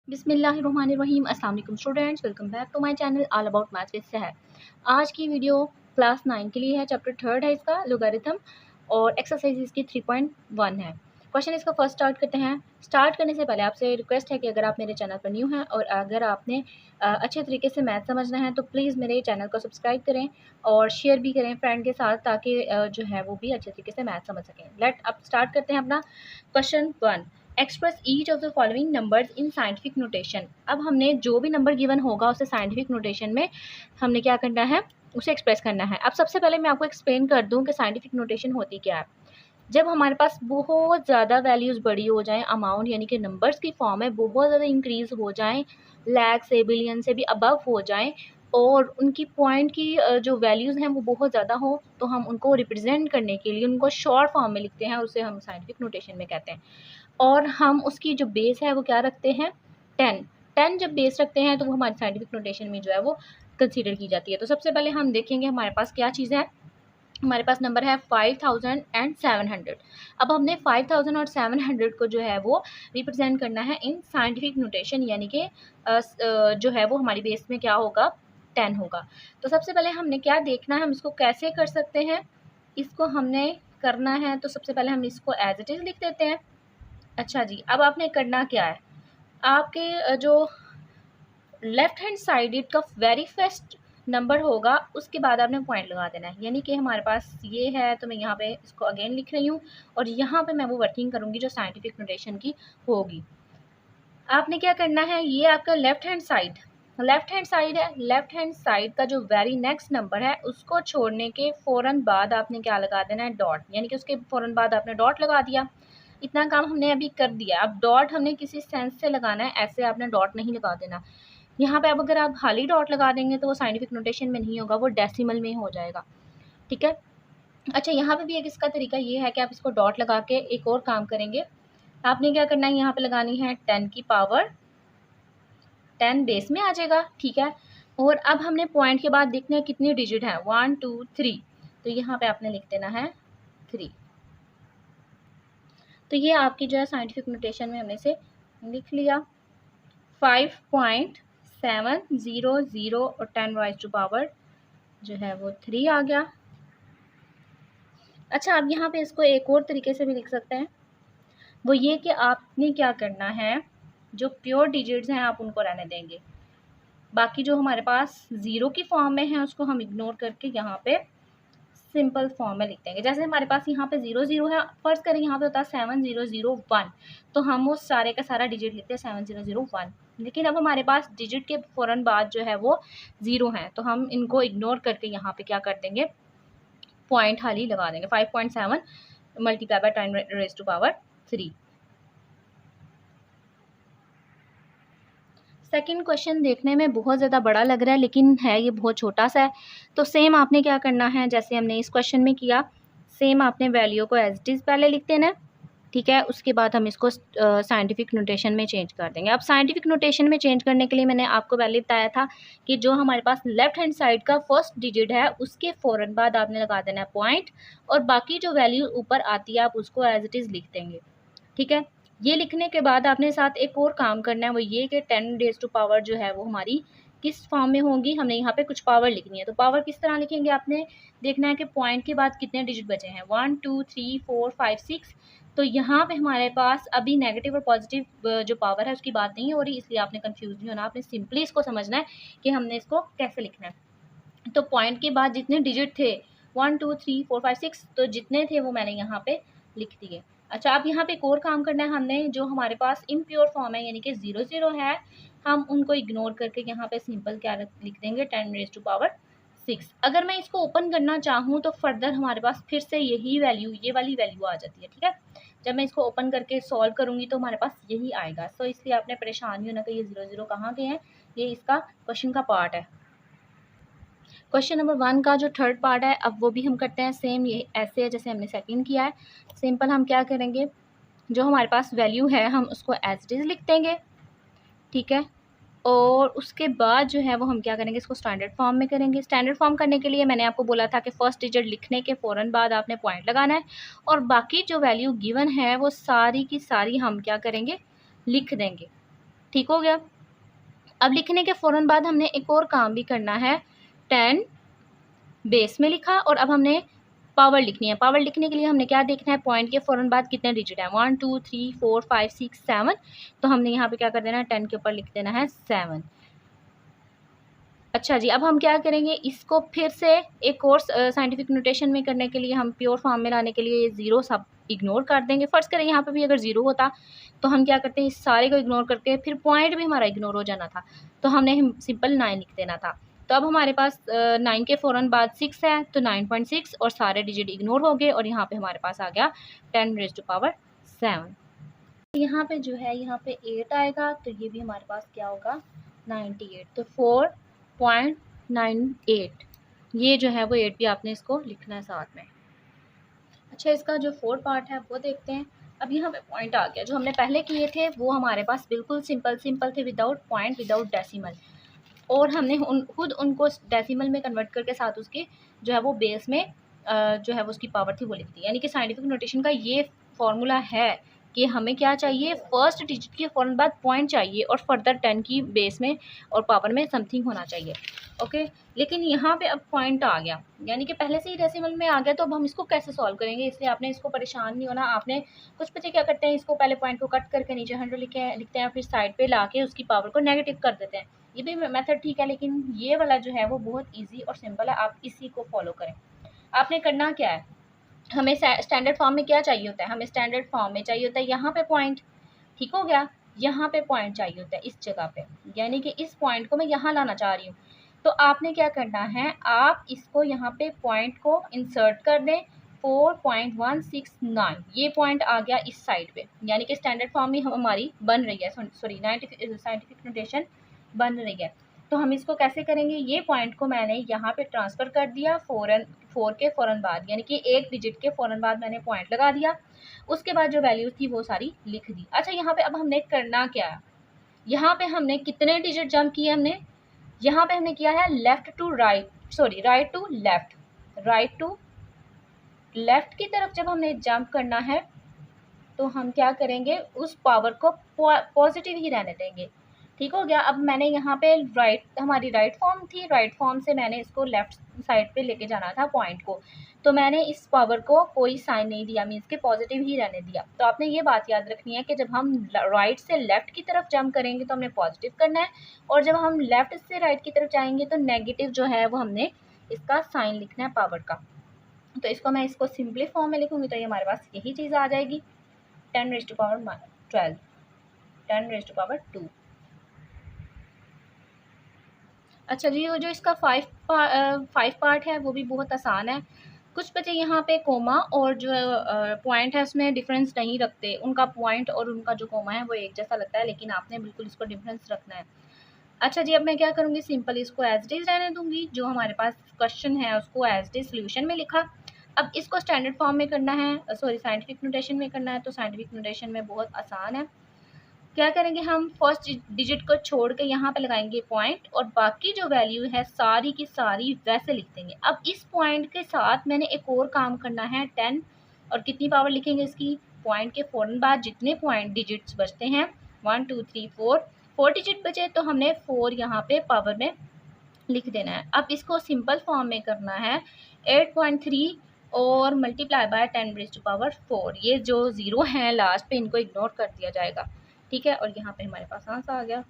बिस्मिल्लाहिर्रहमानिर्रहीम। अस्सलाम वालेकुम students, welcome back to my channel all about maths with Sahar. आज की वीडियो क्लास 9 के लिए है। चैप्टर 3 है इसका, लोगारिथम, और एक्सरसाइज इसकी 3.1 है। क्वेश्चन इसका फर्स्ट स्टार्ट करते हैं। स्टार्ट करने से पहले आपसे रिक्वेस्ट है कि अगर आप मेरे चैनल पर न्यू हैं और अगर आपने अच्छे तरीके से मैथ समझना है तो प्लीज़ मेरे चैनल को सब्सक्राइब करें और शेयर भी करें फ्रेंड के साथ, ताकि जो है वो भी अच्छे तरीके से मैथ समझ सकें। लेट अब स्टार्ट करते हैं अपना question 1। Express each of the following numbers in scientific notation. अब हमने जो भी नंबर गिवन होगा उसे साइंटिफिक नोटेशन में हमने क्या करना है, उसे एक्सप्रेस करना है। अब सबसे पहले मैं आपको एक्सप्लेन कर दूं कि साइंटिफिक नोटेशन होती क्या है। जब हमारे पास बहुत ज़्यादा वैल्यूज़ बड़ी हो जाएं, अमाउंट यानी कि नंबर्स की फॉर्म में बहुत ज़्यादा इंक्रीज़ हो जाएं, लाख से बिलियन से भी अबव हो जाएं, और उनकी पॉइंट की जो वैल्यूज़ हैं वो बहुत ज़्यादा हो, तो हम उनको रिप्रेजेंट करने के लिए उनको शॉर्ट फॉर्म में लिखते हैं, उसे हम साइंटिफिक नोटेशन में कहते हैं। और हम उसकी जो बेस है वो क्या रखते हैं, 10 जब बेस रखते हैं तो वो हमारी साइंटिफिक नोटेशन में जो है वो कंसीडर की जाती है। तो सबसे पहले हम देखेंगे हमारे पास क्या चीज़ है। हमारे पास नंबर है 5700। अब हमने 5000 और 700 को जो है वो रिप्रेजेंट करना है इन साइंटिफिक नोटेशन, यानी कि जो है वो हमारी बेस में क्या होगा, 10 होगा। तो सबसे पहले हमने क्या देखना है, हम इसको कैसे कर सकते हैं। इसको हमने करना है तो सबसे पहले हम इसको एज इट इज़ लिख देते हैं। अच्छा जी, अब आपने करना क्या है, आपके जो लेफ्ट हैंड साइड का वेरी फर्स्ट नंबर होगा उसके बाद आपने पॉइंट लगा देना है। यानी कि हमारे पास ये है तो मैं यहाँ पे इसको अगेन लिख रही हूँ और यहाँ पे मैं वो वर्किंग करूँगी जो साइंटिफिक नोटेशन की होगी। आपने क्या करना है, ये आपका लेफ्ट हैंड साइड है। लेफ्ट हैंड साइड का जो वेरी नेक्स्ट नंबर है उसको छोड़ने के फ़ौरन बाद आपने क्या लगा देना है, डॉट। यानी कि उसके फ़ौरन बाद आपने डॉट लगा दिया। इतना काम हमने अभी कर दिया। अब डॉट हमने किसी सेंस से लगाना है, ऐसे आपने डॉट नहीं लगा देना। यहाँ पे अब अगर आप खाली डॉट लगा देंगे तो वो साइंटिफिक नोटेशन में नहीं होगा, वो डेसिमल में हो जाएगा। ठीक है। अच्छा, यहाँ पे भी एक इसका तरीका ये है कि आप इसको डॉट लगा के एक और काम करेंगे। आपने क्या करना है, यहाँ पे लगानी है 10 की पावर 10 बेस में आ जाएगा। ठीक है। और अब हमने पॉइंट के बाद देखने हैं कितनी डिजिट है, 1 2 3। तो यहाँ पे आपने लिख देना है 3। तो ये आपकी जो है साइंटिफिक नोटेशन में हमने से लिख लिया। 5.700 और 10 राइज टू पावर जो है वो 3 आ गया। अच्छा, अब यहाँ पे इसको एक और तरीके से भी लिख सकते हैं। वो ये कि आपने क्या करना है, जो प्योर डिजिट्स हैं आप उनको रहने देंगे, बाकी जो हमारे पास ज़ीरो की फॉर्म में है उसको हम इग्नोर करके यहाँ पे सिंपल फॉर्म में लिख देंगे। जैसे हमारे पास यहाँ पे 0 है, फर्ज करें यहाँ पे होता है 7001, तो हम वो सारे का सारा डिजिट लिखते हैं 7001। लेकिन अब हमारे पास डिजिट के फ़ौरन बाद जो है वो 0 है, तो हम इनको इग्नोर करके यहाँ पे क्या कर देंगे, पॉइंट खाली लगा देंगे। 5.7 multiply by 10 raise to power 3। Second question देखने में बहुत ज़्यादा बड़ा लग रहा है लेकिन है ये बहुत छोटा सा है। तो सेम आपने क्या करना है, जैसे हमने इस क्वेश्चन में किया, सेम आपने वैल्यू को एज इट इज़ पहले लिख देना है। ठीक है। उसके बाद हम इसको साइंटिफिक नोटेशन में चेंज कर देंगे। अब साइंटिफिक नोटेशन में चेंज करने के लिए मैंने आपको पहले बताया था कि जो हमारे पास लेफ्ट हैंड साइड का फर्स्ट डिजिट है उसके फ़ौरन बाद आपने लगा देना है पॉइंट, और बाकी जो वैल्यू ऊपर आती है आप उसको एज इट इज़ लिख देंगे। ठीक है। ये लिखने के बाद आपने साथ एक और काम करना है, वो ये कि 10 रेज़ टू पावर जो है वो हमारी किस फॉर्म में होंगी, हमने यहाँ पे कुछ पावर लिखनी है। तो पावर किस तरह लिखेंगे, आपने देखना है कि पॉइंट के बाद कितने डिजिट बचे हैं, 1 2 3 4 5 6। तो यहाँ पे हमारे पास अभी नेगेटिव और पॉजिटिव जो पावर है उसकी बात नहीं हो रही, इसलिए आपने कंफ्यूज नहीं होना। आपने सिंपली इसको समझना है कि हमने इसको कैसे लिखना है। तो पॉइंट के बाद जितने डिजिट थे 1 2 3 4 5 6, तो जितने थे वो मैंने यहाँ पे लिख दिए। अच्छा, अब यहाँ पे एक और काम करना है हमने, जो हमारे पास इम्प्योर फॉर्म है यानी कि 0 है, हम उनको इग्नोर करके यहाँ पे सिंपल क्या लिख देंगे, 10 रेज़ टू पावर 6। अगर मैं इसको ओपन करना चाहूँ तो फर्दर हमारे पास फिर से यही वैल्यू, ये वाली वैल्यू आ जाती है। ठीक है। जब मैं इसको ओपन करके सॉल्व करूँगी तो हमारे पास यही आएगा। सो इसलिए आपने परेशान नहीं होना कि ये 0 कहाँ के हैं, ये इसका क्वेश्चन का पार्ट है। क्वेश्चन नंबर 1 का जो थर्ड पार्ट है अब वो भी हम करते हैं सेम, ये ऐसे है जैसे हमने सेकंड किया है। सिंपल हम क्या करेंगे, जो हमारे पास वैल्यू है हम उसको एज इट इज़ लिख देंगे। ठीक है। और उसके बाद जो है वो हम क्या करेंगे, इसको स्टैंडर्ड फॉर्म में करेंगे। स्टैंडर्ड फॉर्म करने के लिए मैंने आपको बोला था कि फर्स्ट डिजिट लिखने के फ़ौरन बाद आपने पॉइंट लगाना है, और बाकी जो वैल्यू गिवन है वो सारी की सारी हम क्या करेंगे, लिख देंगे। ठीक हो गया। अब लिखने के फ़ौरन बाद हमने एक और काम भी करना है। 10 बेस में लिखा और अब हमने पावर लिखनी है। पावर लिखने के लिए हमने क्या देखना है, पॉइंट के फ़ौरन बाद कितने डिजिट हैं, 1 2 3 4 5 6 7। तो हमने यहाँ पे क्या कर देना है, 10 के ऊपर लिख देना है 7। अच्छा जी, अब हम क्या करेंगे, इसको फिर से एक और साइंटिफिक नोटेशन में करने के लिए, हम प्योर फॉर्म में लाने के लिए ये ज़ीरो सब इग्नोर कर देंगे। फ़र्ज़ करें यहाँ पे भी अगर ज़ीरो होता तो हम क्या करते हैं, इस सारे को इग्नोर करके फिर पॉइंट भी हमारा इग्नोर हो जाना था, तो हमने सिंपल 9 लिख देना था। तो अब हमारे पास 9 के फ़ौरन बाद 6 है, तो 9.6 और सारे डिजिट इग्नोर हो गए और यहाँ पे हमारे पास आ गया 10⁻⁷। यहाँ पे जो है, यहाँ पे 8 आएगा, तो ये भी हमारे पास क्या होगा, 98। तो 4.98, ये जो है वो 8 भी आपने इसको लिखना है साथ में। अच्छा, इसका जो 4 पार्ट है वो देखते हैं। अब यहाँ पे पॉइंट आ गया, जो हमने पहले किए थे वो हमारे पास बिल्कुल सिंपल थे, विदाउट पॉइंट, विदाउट डेसिमल, और हमने खुद उनको डेसिमल में कन्वर्ट करके साथ उसके जो है वो बेस में जो है वो उसकी पावर थी वो लिख दी। यानी कि साइंटिफिक नोटेशन का ये फॉर्मूला है कि हमें क्या चाहिए, फर्स्ट डिजिट के फ़ौरन बाद पॉइंट चाहिए और फर्दर 10 की बेस में और पावर में समथिंग होना चाहिए। ओके, लेकिन यहाँ पे अब पॉइंट आ गया, यानी कि पहले से ही डेसिमल में आ गया, तो अब हम इसको कैसे सॉल्व करेंगे, इसलिए आपने इसको परेशान नहीं होना। आपने कुछ बच्चे क्या करते हैं, इसको पहले पॉइंट को कट करके नीचे 100 लिखते हैं, फिर साइड पे ला के उसकी पावर को नेगेटिव कर देते हैं। ये भी मेथड ठीक है, लेकिन ये वाला जो है वो बहुत ईजी और सिंपल है, आप इसी को फॉलो करें। आपने करना क्या है, हमें स्टैंडर्ड फॉर्म में क्या चाहिए होता है, हमें स्टैंडर्ड फॉर्म में चाहिए होता है यहाँ पे पॉइंट, ठीक हो गया, यहाँ पे पॉइंट चाहिए होता है इस जगह पे, यानी कि इस पॉइंट को मैं यहाँ लाना चाह रही हूँ। तो आपने क्या करना है, आप इसको यहाँ पे पॉइंट को इंसर्ट कर दें, 4.169, ये पॉइंट आ गया इस साइड पे, यानी कि स्टैंडर्ड फॉर्म में हमारी बन रही है, सॉरी साइंटिफिक नोटेशन बन रही है। तो हम इसको कैसे करेंगे, ये पॉइंट को मैंने यहाँ पे ट्रांसफ़र कर दिया 4 के फ़ौरन बाद, यानी कि एक डिजिट के फ़ौरन बाद मैंने पॉइंट लगा दिया, उसके बाद जो वैल्यूज़ थी वो सारी लिख दी। अच्छा, यहाँ पे अब हमने करना क्या है, यहाँ पे हमने कितने डिजिट जंप किए, हमने यहाँ पे हमने किया है left to right, sorry right to left, right to left की तरफ जब हमने जंप करना है तो हम क्या करेंगे, उस पावर को पॉजिटिव ही रहने देंगे। ठीक हो गया। अब मैंने यहाँ पे हमारी राइट फॉर्म थी, राइट फॉर्म से मैंने इसको लेफ़्ट साइड पे लेके जाना था पॉइंट को, तो मैंने इस पावर को कोई साइन नहीं दिया, मीन्स के पॉजिटिव ही रहने दिया। तो आपने ये बात याद रखनी है कि जब हम राइट से लेफ़्ट की तरफ जंप करेंगे तो हमने पॉजिटिव करना है, और जब हम लेफ़्ट से राइट की तरफ जाएंगे तो नेगेटिव जो है वो हमने इसका साइन लिखना है पावर का। तो इसको मैं इसको सिंपली फॉर्म में लिखूँगी तो ये हमारे पास यही चीज़ आ जाएगी, 10⁻12, 10⁻2। अच्छा जी, वो जो इसका 5 पार्ट है वो भी बहुत आसान है। कुछ बच्चे यहाँ पे कोमा और जो पॉइंट है उसमें डिफरेंस नहीं रखते, उनका पॉइंट और उनका जो कोमा है वो एक जैसा लगता है, लेकिन आपने बिल्कुल इसको डिफरेंस रखना है। अच्छा जी, अब मैं क्या करूँगी, सिंपल इसको एज इट इज़ रहने दूँगी, जो हमारे पास क्वेश्चन है उसको एज इट इज़ सोल्यूशन में लिखा। अब इसको स्टैंडर्ड फॉर्म में करना है, सॉरी साइंटिफिक नोटेशन में करना है, तो साइंटिफिक नोटेशन में बहुत आसान है। क्या करेंगे, हम फर्स्ट डिजिट को छोड़ के यहाँ पे लगाएंगे पॉइंट, और बाकी जो वैल्यू है सारी की सारी वैसे लिख देंगे। अब इस पॉइंट के साथ मैंने एक और काम करना है, 10, और कितनी पावर लिखेंगे इसकी, पॉइंट के फ़ौरन बाद जितने पॉइंट डिजिट्स बचते हैं, 1 2 3 4 डिजिट बचे, तो हमने 4 यहाँ पे पावर में लिख देना है। अब इसको सिंपल फॉर्म में करना है, 8.3 और मल्टीप्लाई बाय 10⁻⁴, ये जो ज़ीरो हैं लास्ट पे इनको इग्नोर कर दिया जाएगा, ठीक है। और यहाँ पे हमारे पास आंसर आ गया